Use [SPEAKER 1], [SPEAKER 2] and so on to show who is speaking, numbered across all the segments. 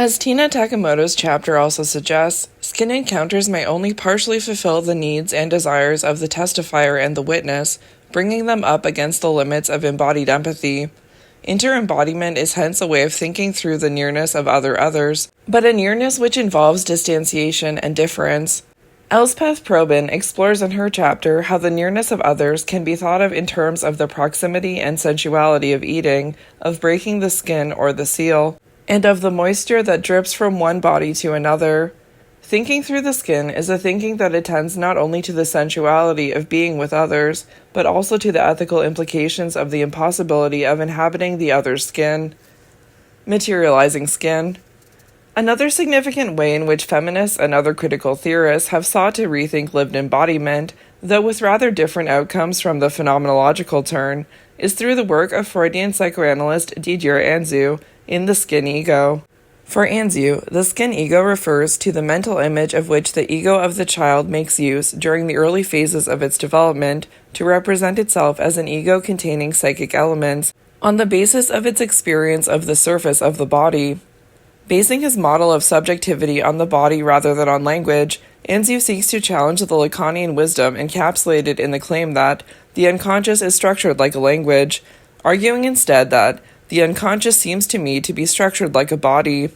[SPEAKER 1] As Tina Takamoto's chapter also suggests, skin encounters may only partially fulfill the needs and desires of the testifier and the witness, bringing them up against the limits of embodied empathy. Interembodiment is hence a way of thinking through the nearness of other others, but a nearness which involves distanciation and difference. Elspeth Probin explores in her chapter how the nearness of others can be thought of in terms of the proximity and sensuality of eating, of breaking the skin or the seal, and of the moisture that drips from one body to another. Thinking through the skin is a thinking that attends not only to the sensuality of being with others, but also to the ethical implications of the impossibility of inhabiting the other's skin. Materializing skin. Another significant way in which feminists and other critical theorists have sought to rethink lived embodiment, though with rather different outcomes from the phenomenological turn, is through the work of Freudian psychoanalyst Didier Anzieu in The Skin Ego. For Anzieu, the skin ego refers to the mental image of which the ego of the child makes use during the early phases of its development to represent itself as an ego containing psychic elements, on the basis of its experience of the surface of the body. Basing his model of subjectivity on the body rather than on language, Anzieu seeks to challenge the Lacanian wisdom encapsulated in the claim that the unconscious is structured like a language, arguing instead that the unconscious seems to me to be structured like a body.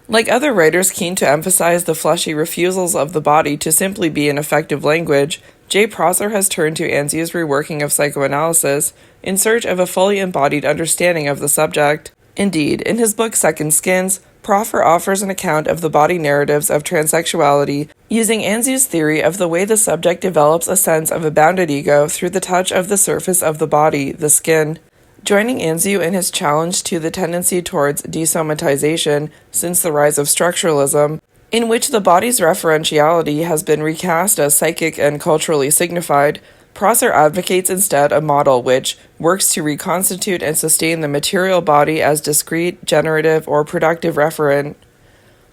[SPEAKER 1] Like other writers keen to emphasize the fleshy refusals of the body to simply be an effective language, J. Prosser has turned to Anzieu's reworking of psychoanalysis in search of a fully embodied understanding of the subject. Indeed, in his book Second Skins, Prosser offers an account of the body narratives of transsexuality, using Anzieu's theory of the way the subject develops a sense of a bounded ego through the touch of the surface of the body, the skin. Joining Anzieu in his challenge to the tendency towards desomatization since the rise of structuralism, in which the body's referentiality has been recast as psychic and culturally signified, Prosser advocates instead a model which works to reconstitute and sustain the material body as discrete, generative, or productive referent.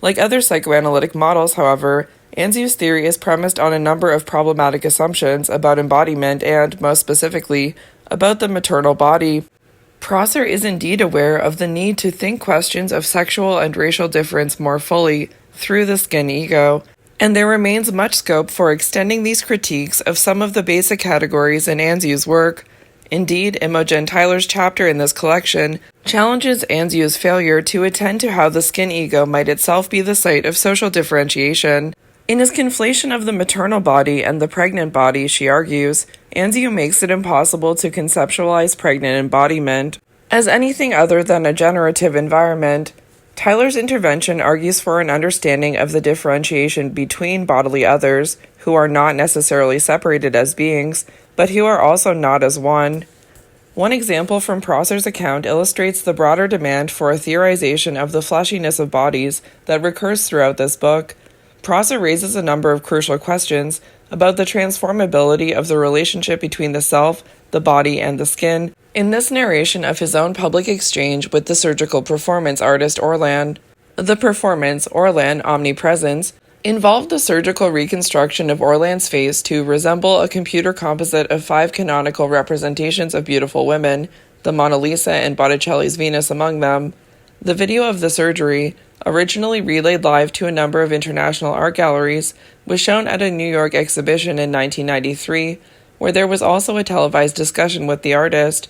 [SPEAKER 1] Like other psychoanalytic models, however, Anzieu's theory is premised on a number of problematic assumptions about embodiment and, most specifically, about the maternal body. Prosser is indeed aware of the need to think questions of sexual and racial difference more fully through the skin ego, and there remains much scope for extending these critiques of some of the basic categories in Anzieu's work. Indeed, Imogen Tyler's chapter in this collection challenges Anzieu's failure to attend to how the skin ego might itself be the site of social differentiation. In his conflation of the maternal body and the pregnant body, she argues, Anzieu makes it impossible to conceptualize pregnant embodiment as anything other than a generative environment. Tyler's intervention argues for an understanding of the differentiation between bodily others, who are not necessarily separated as beings, but who are also not as one. One example from Prosser's account illustrates the broader demand for a theorization of the fleshiness of bodies that recurs throughout this book. Prosser raises a number of crucial questions about the transformability of the relationship between the self, the body, and the skin, in this narration of his own public exchange with the surgical performance artist Orlan. The performance, Orlan Omnipresence, involved the surgical reconstruction of Orlan's face to resemble a computer composite of 5 canonical representations of beautiful women, the Mona Lisa and Botticelli's Venus among them. The video of the surgery, originally relayed live to a number of international art galleries, was shown at a New York exhibition in 1993, where there was also a televised discussion with the artist.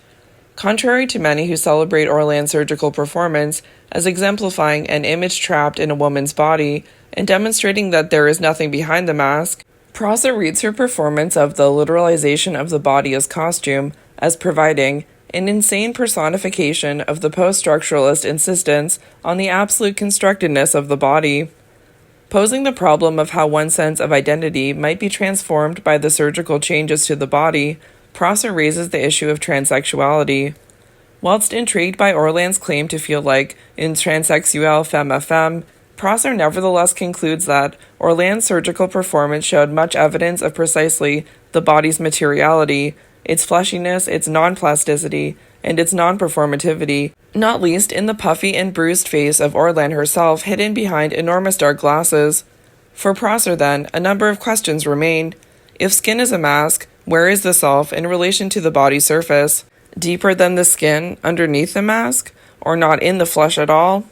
[SPEAKER 1] Contrary to many who celebrate Orlan's surgical performance as exemplifying an image trapped in a woman's body and demonstrating that there is nothing behind the mask, Prosser reads her performance of the literalization of the body as costume as providing an insane personification of the post-structuralist insistence on the absolute constructedness of the body. Posing the problem of how one's sense of identity might be transformed by the surgical changes to the body, Prosser raises the issue of transsexuality. Whilst intrigued by Orlan's claim to feel like une transsexuelle femme à femme, Prosser nevertheless concludes that Orlan's surgical performance showed much evidence of precisely the body's materiality, its fleshiness, its non-plasticity, and its non-performativity, not least in the puffy and bruised face of Orlan herself hidden behind enormous dark glasses. For Prosser, then, a number of questions remain. If skin is a mask, where is the self in relation to the body surface? Deeper than the skin, underneath the mask, or not in the flesh at all?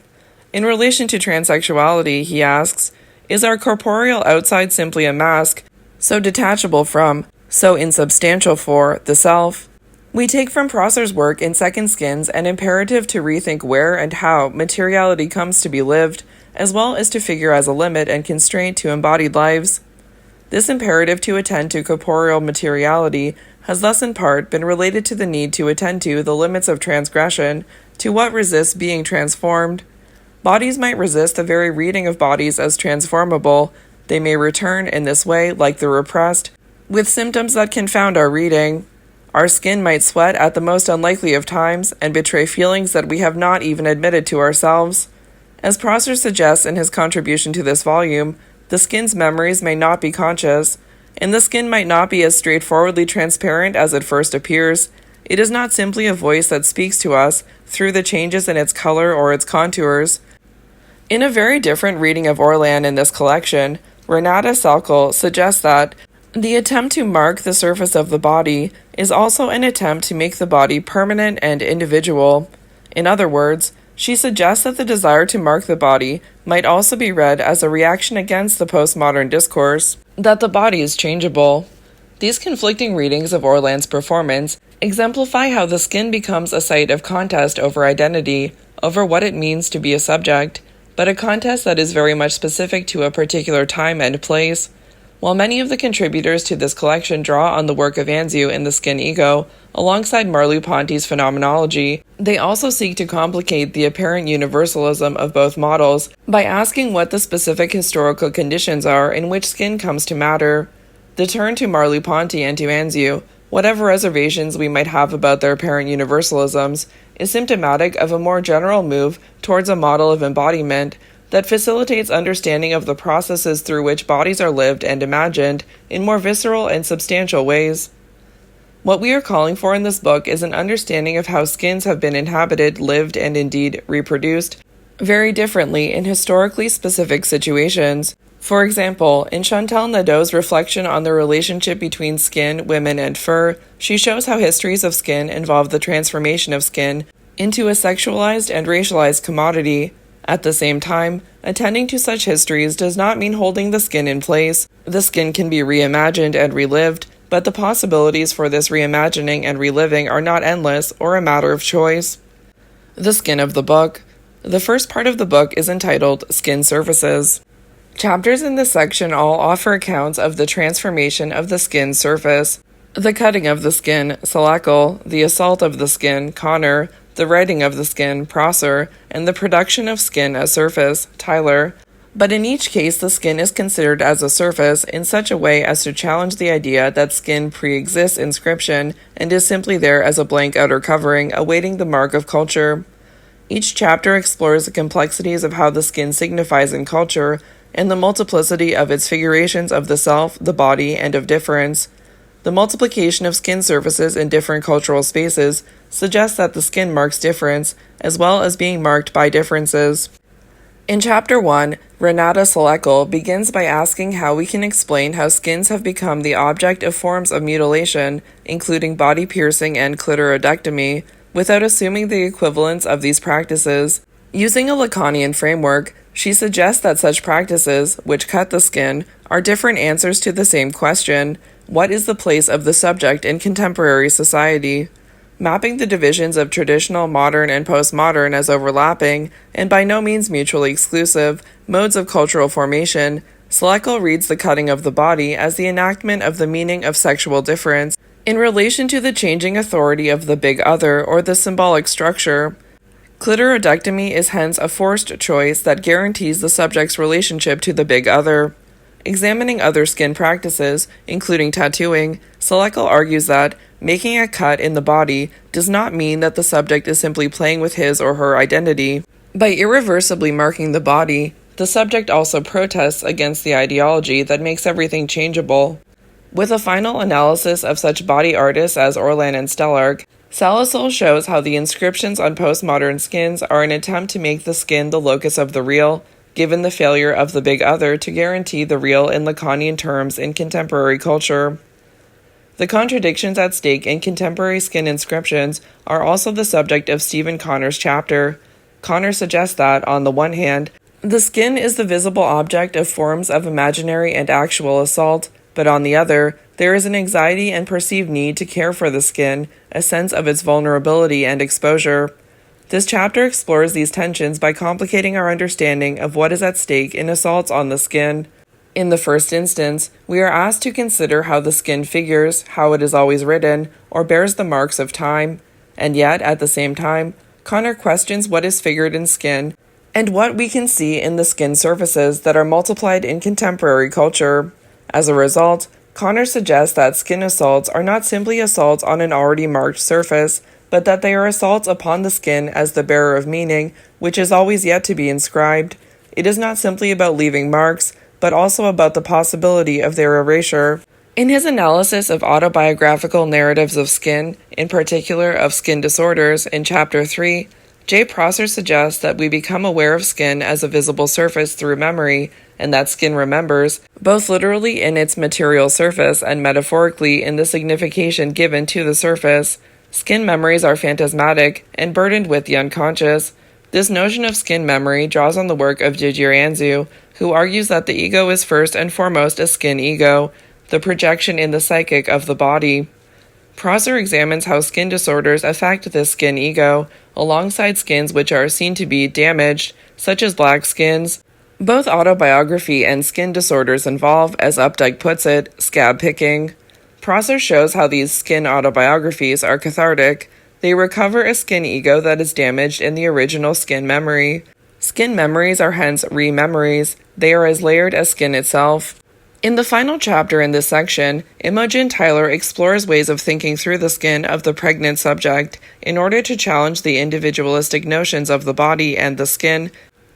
[SPEAKER 1] In relation to transsexuality, he asks, is our corporeal outside simply a mask, so detachable from, so insubstantial for, the self? We take from Prosser's work in Second Skins an imperative to rethink where and how materiality comes to be lived, as well as to figure as a limit and constraint to embodied lives. This imperative to attend to corporeal materiality has thus in part been related to the need to attend to the limits of transgression, to what resists being transformed. Bodies might resist the very reading of bodies as transformable. They may return in this way, like the repressed, with symptoms that confound our reading. Our skin might sweat at the most unlikely of times and betray feelings that we have not even admitted to ourselves. As Prosser suggests in his contribution to this volume, the skin's memories may not be conscious, and the skin might not be as straightforwardly transparent as it first appears. It is not simply a voice that speaks to us through the changes in its color or its contours. In a very different reading of Orland in this collection, Renata Salkel suggests that the attempt to mark the surface of the body is also an attempt to make the body permanent and individual. In other words, she suggests that the desire to mark the body might also be read as a reaction against the postmodern discourse that the body is changeable. These conflicting readings of Orland's performance exemplify how the skin becomes a site of contest over identity, over what it means to be a subject, but a contest that is very much specific to a particular time and place. While many of the contributors to this collection draw on the work of Anziu in The Skin Ego, alongside Merleau-Ponty's phenomenology, they also seek to complicate the apparent universalism of both models by asking what the specific historical conditions are in which skin comes to matter. The turn to Merleau-Ponty and to Anziu, whatever reservations we might have about their apparent universalisms, is symptomatic of a more general move towards a model of embodiment that facilitates understanding of the processes through which bodies are lived and imagined in more visceral and substantial ways. What we are calling for in this book is an understanding of how skins have been inhabited, lived, and indeed reproduced very differently in historically specific situations. For example, in Chantal Nadeau's reflection on the relationship between skin, women, and fur, she shows how histories of skin involve the transformation of skin into a sexualized and racialized commodity. At the same time, attending to such histories does not mean holding the skin in place. The skin can be reimagined and relived, but the possibilities for this reimagining and reliving are not endless or a matter of choice. The skin of the book. The first part of the book is entitled Skin Surfaces. Chapters in this section all offer accounts of the transformation of the skin's surface, the cutting of the skin, Salakal, the assault of the skin, Connor, the writing of the skin, Prosser, and the production of skin as surface, Tyler. But in each case, the skin is considered as a surface in such a way as to challenge the idea that skin pre-exists inscription and is simply there as a blank outer covering awaiting the mark of culture. Each chapter explores the complexities of how the skin signifies in culture and the multiplicity of its figurations of the self, the body, and of difference. The multiplication of skin surfaces in different cultural spaces suggests that the skin marks difference, as well as being marked by differences. In Chapter 1, Renata Salkel begins by asking how we can explain how skins have become the object of forms of mutilation, including body piercing and clitoridectomy, without assuming the equivalence of these practices. Using a Lacanian framework, she suggests that such practices, which cut the skin, are different answers to the same question: what is the place of the subject in contemporary society? Mapping the divisions of traditional, modern, and postmodern as overlapping, and by no means mutually exclusive, modes of cultural formation, Salkel reads the cutting of the body as the enactment of the meaning of sexual difference in relation to the changing authority of the big other or the symbolic structure. Clitoridectomy is hence a forced choice that guarantees the subject's relationship to the big other. Examining other skin practices, including tattooing, Salkel argues that making a cut in the body does not mean that the subject is simply playing with his or her identity. By irreversibly marking the body, the subject also protests against the ideology that makes everything changeable. With a final analysis of such body artists as Orland and Stellark, Salkel shows how the inscriptions on postmodern skins are an attempt to make the skin the locus of the real, given the failure of the big other to guarantee the real in Lacanian terms in contemporary culture. The contradictions at stake in contemporary skin inscriptions are also the subject of Stephen Connor's chapter. Connor suggests that, on the one hand, the skin is the visible object of forms of imaginary and actual assault, but on the other, there is an anxiety and perceived need to care for the skin, a sense of its vulnerability and exposure. This chapter explores these tensions by complicating our understanding of what is at stake in assaults on the skin. In the first instance, we are asked to consider how the skin figures, how it is always written, or bears the marks of time. And yet, at the same time, Connor questions what is figured in skin and what we can see in the skin surfaces that are multiplied in contemporary culture. As a result, Connor suggests that skin assaults are not simply assaults on an already marked surface, but that they are assaults upon the skin as the bearer of meaning, which is always yet to be inscribed. It is not simply about leaving marks, but also about the possibility of their erasure. In his analysis of autobiographical narratives of skin, in particular of skin disorders, in Chapter 3, J. Prosser suggests that we become aware of skin as a visible surface through memory, and that skin remembers, both literally in its material surface and metaphorically in the signification given to the surface. Skin memories are phantasmatic and burdened with the unconscious. This notion of skin memory draws on the work of Didier Anzu, who argues that the ego is first and foremost a skin ego, the projection in the psychic of the body. Prosser examines how skin disorders affect this skin ego, alongside skins which are seen to be damaged, such as black skins. Both autobiography and skin disorders involve, as Updike puts it, scab picking. Prosser shows how these skin autobiographies are cathartic. They recover a skin ego that is damaged in the original skin memory. Skin memories are hence re-memories. They are as layered as skin itself. In the final chapter in this section, Imogen Tyler explores ways of thinking through the skin of the pregnant subject in order to challenge the individualistic notions of the body and the skin,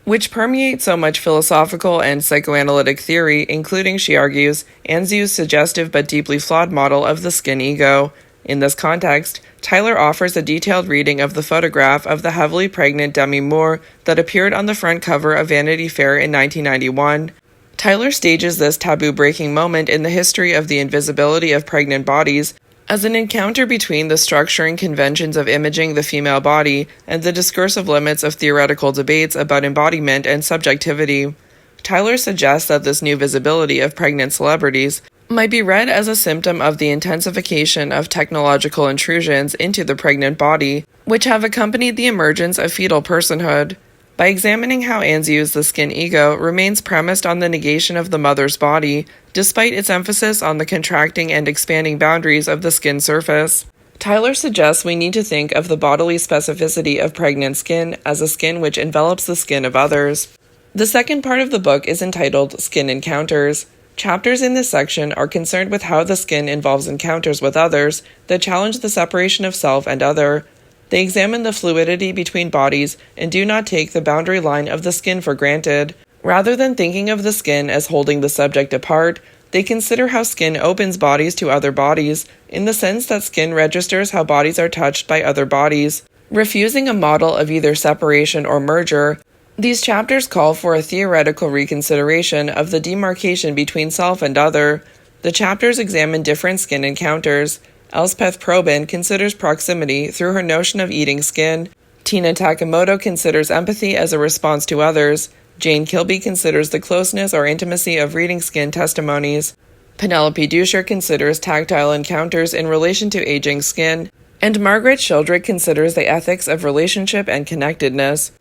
[SPEAKER 1] which permeate so much philosophical and psychoanalytic theory, including, she argues, Anzu's suggestive but deeply flawed model of the skin ego. In this context, Tyler offers a detailed reading of the photograph of the heavily pregnant Demi Moore that appeared on the front cover of Vanity Fair in 1991. Tyler stages this taboo-breaking moment in the history of the invisibility of pregnant bodies as an encounter between the structuring conventions of imaging the female body and the discursive limits of theoretical debates about embodiment and subjectivity. Tyler suggests that this new visibility of pregnant celebrities might be read as a symptom of the intensification of technological intrusions into the pregnant body, which have accompanied the emergence of fetal personhood. By examining how Anzu's The Skin Ego remains premised on the negation of the mother's body, despite its emphasis on the contracting and expanding boundaries of the skin surface, Tyler suggests we need to think of the bodily specificity of pregnant skin as a skin which envelops the skin of others. The second part of the book is entitled Skin Encounters. Chapters in this section are concerned with how the skin involves encounters with others that challenge the separation of self and other. They examine the fluidity between bodies and do not take the boundary line of the skin for granted. Rather than thinking of the skin as holding the subject apart, they consider how skin opens bodies to other bodies, in the sense that skin registers how bodies are touched by other bodies. Refusing a model of either separation or merger, these chapters call for a theoretical reconsideration of the demarcation between self and other. The chapters examine different skin encounters. Elspeth Probyn considers proximity through her notion of eating skin. Tina Takamoto considers empathy as a response to others. Jane Kilby considers the closeness or intimacy of reading skin testimonies. Penelope Dusher considers tactile encounters in relation to aging skin. And Margaret Shildrick considers the ethics of relationship and connectedness.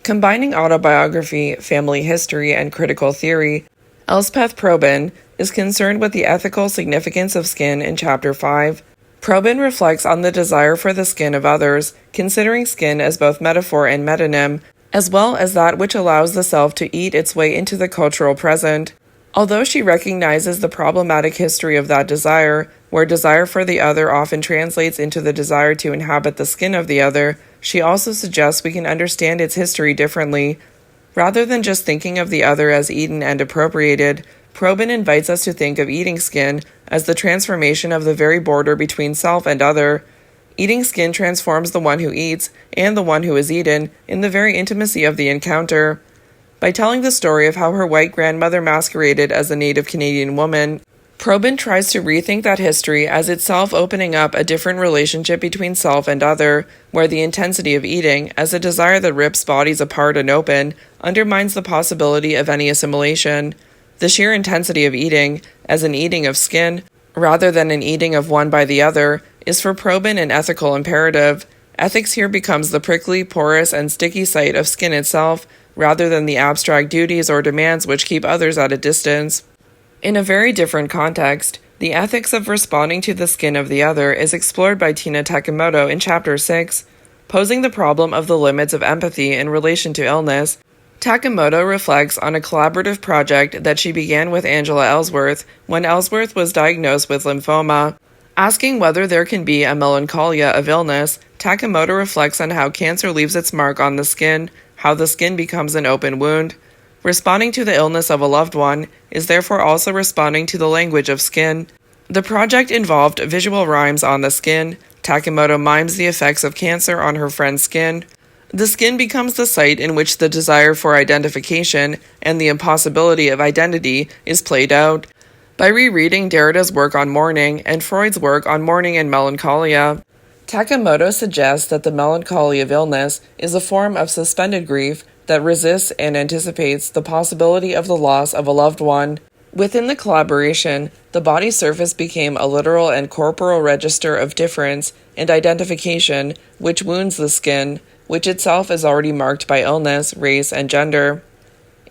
[SPEAKER 1] Combining autobiography, family history, and critical theory, Elspeth Probyn is concerned with the ethical significance of skin in Chapter 5. Probyn reflects on the desire for the skin of others, considering skin as both metaphor and metonym, as well as that which allows the self to eat its way into the cultural present. Although she recognizes the problematic history of that desire, where desire for the other often translates into the desire to inhabit the skin of the other, she also suggests we can understand its history differently. Rather than just thinking of the other as eaten and appropriated, Probyn invites us to think of eating skin as the transformation of the very border between self and other. Eating skin transforms the one who eats and the one who is eaten in the very intimacy of the encounter. By telling the story of how her white grandmother masqueraded as a Native Canadian woman, Probin tries to rethink that history as itself opening up a different relationship between self and other, where the intensity of eating, as a desire that rips bodies apart and open, undermines the possibility of any assimilation. The sheer intensity of eating, as an eating of skin, rather than an eating of one by the other, is for Probin an ethical imperative. Ethics here becomes the prickly, porous, and sticky sight of skin itself, rather than the abstract duties or demands which keep others at a distance. In a very different context, the ethics of responding to the skin of the other is explored by Tina Takemoto in Chapter 6. Posing the problem of the limits of empathy in relation to illness, Takemoto reflects on a collaborative project that she began with Angela Ellsworth when Ellsworth was diagnosed with lymphoma. Asking whether there can be a melancholia of illness, Takemoto reflects on how cancer leaves its mark on the skin, how the skin becomes an open wound. Responding to the illness of a loved one is therefore also responding to the language of skin. The project involved visual rhymes on the skin. Takemoto mimes the effects of cancer on her friend's skin. The skin becomes the site in which the desire for identification and the impossibility of identity is played out. By rereading Derrida's work on mourning and Freud's work on mourning and melancholia, Takemoto suggests that the melancholy of illness is a form of suspended grief that resists and anticipates the possibility of the loss of a loved one. Within the collaboration, the body surface became a literal and corporal register of difference and identification which wounds the skin, which itself is already marked by illness, race, and gender.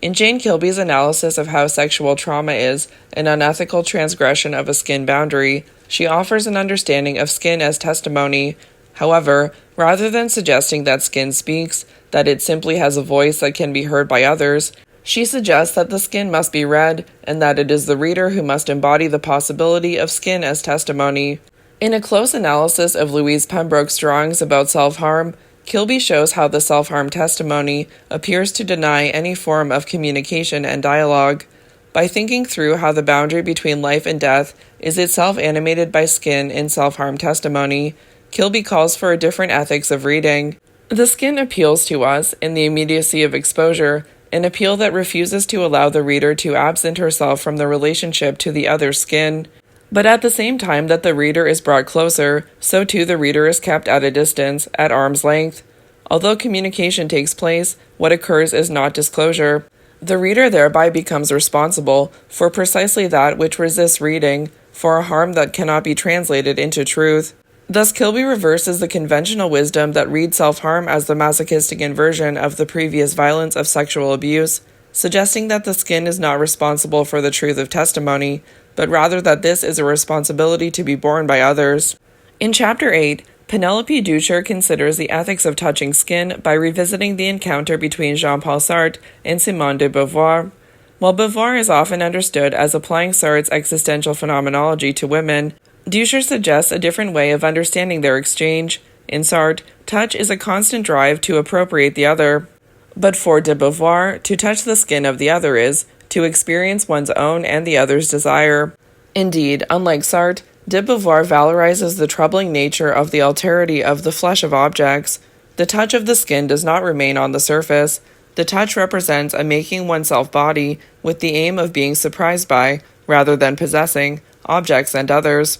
[SPEAKER 1] In Jane Kilby's analysis of how sexual trauma is an unethical transgression of a skin boundary, she offers an understanding of skin as testimony. However, rather than suggesting that skin speaks, that it simply has a voice that can be heard by others, she suggests that the skin must be read, and that it is the reader who must embody the possibility of skin as testimony. In a close analysis of Louise Pembroke's drawings about self-harm, Kilby shows how the self-harm testimony appears to deny any form of communication and dialogue. By thinking through how the boundary between life and death is itself animated by skin in self-harm testimony, Kilby calls for a different ethics of reading. The skin appeals to us in the immediacy of exposure, an appeal that refuses to allow the reader to absent herself from the relationship to the other skin. But at the same time that the reader is brought closer, so too the reader is kept at a distance, at arm's length. Although communication takes place, what occurs is not disclosure. The reader thereby becomes responsible for precisely that which resists reading, for a harm that cannot be translated into truth. Thus, Kilby reverses the conventional wisdom that reads self-harm as the masochistic inversion of the previous violence of sexual abuse, suggesting that the skin is not responsible for the truth of testimony, but rather that this is a responsibility to be borne by others. In Chapter 8, Penelope Ducher considers the ethics of touching skin by revisiting the encounter between Jean-Paul Sartre and Simone de Beauvoir. While Beauvoir is often understood as applying Sartre's existential phenomenology to women, Ducher suggests a different way of understanding their exchange. In Sartre, touch is a constant drive to appropriate the other. But for de Beauvoir, to touch the skin of the other is to experience one's own and the other's desire. Indeed, unlike Sartre, de Beauvoir valorizes the troubling nature of the alterity of the flesh of objects. The touch of the skin does not remain on the surface. The touch represents a making oneself body with the aim of being surprised by, rather than possessing, objects and others.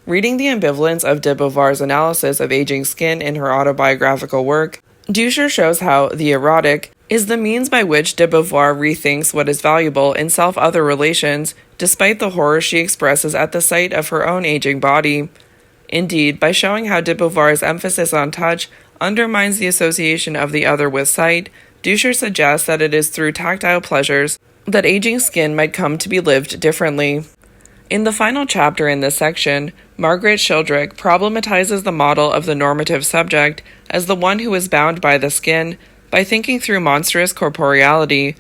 [SPEAKER 1] Reading the ambivalence of de Beauvoir's analysis of aging skin in her autobiographical work, Ducher shows how the erotic is the means by which de Beauvoir rethinks what is valuable in self-other relations, despite the horror she expresses at the sight of her own aging body. Indeed, by showing how de Beauvoir's emphasis on touch undermines the association of the other with sight, Ducher suggests that it is through tactile pleasures that aging skin might come to be lived differently. In the final chapter in this section, Margaret Shildrick problematizes the model of the normative subject as the one who is bound by the skin by thinking through monstrous corporeality.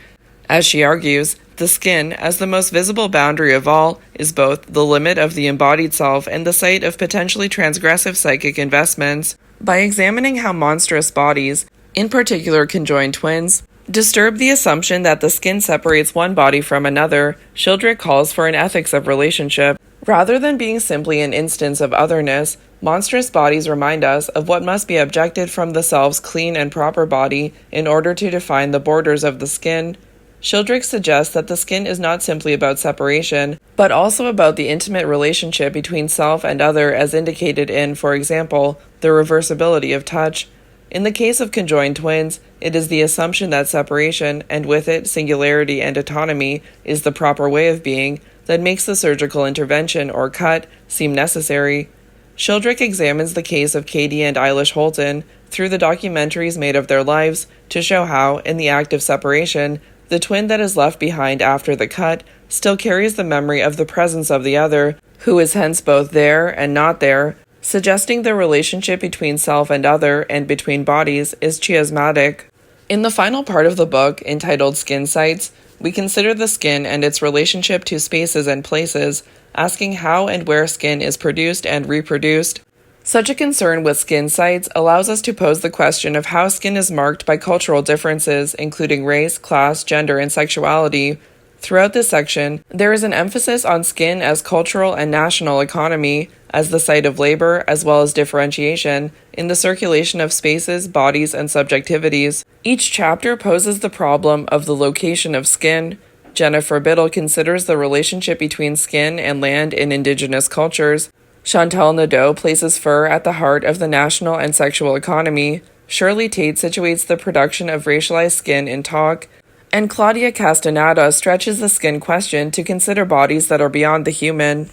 [SPEAKER 1] As she argues, the skin, as the most visible boundary of all, is both the limit of the embodied self and the site of potentially transgressive psychic investments. By examining how monstrous bodies, in particular conjoined twins, disturb the assumption that the skin separates one body from another, Shildrick calls for an ethics of relationship. Rather than being simply an instance of otherness, monstrous bodies remind us of what must be objected from the self's clean and proper body in order to define the borders of the skin. Shildrick suggests that the skin is not simply about separation, but also about the intimate relationship between self and other as indicated in, for example, the reversibility of touch. In the case of conjoined twins, it is the assumption that separation, and with it singularity and autonomy, is the proper way of being, that makes the surgical intervention, or cut, seem necessary. Shildrick examines the case of Katie and Eilish Holton through the documentaries made of their lives to show how, in the act of separation, the twin that is left behind after the cut still carries the memory of the presence of the other, who is hence both there and not there, suggesting the relationship between self and other and between bodies is chiasmatic. In the final part of the book, entitled Skin Sites, we consider the skin and its relationship to spaces and places, asking how and where skin is produced and reproduced. Such a concern with skin sites allows us to pose the question of how skin is marked by cultural differences, including race, class, gender, and sexuality. Throughout this section, there is an emphasis on skin as cultural and national economy, as the site of labor, as well as differentiation, in the circulation of spaces, bodies, and subjectivities. Each chapter poses the problem of the location of skin. Jennifer Biddle considers the relationship between skin and land in indigenous cultures. Chantal Nadeau places fur at the heart of the national and sexual economy. Shirley Tate situates the production of racialized skin in talk. And Claudia Castaneda stretches the skin question to consider bodies that are beyond the human.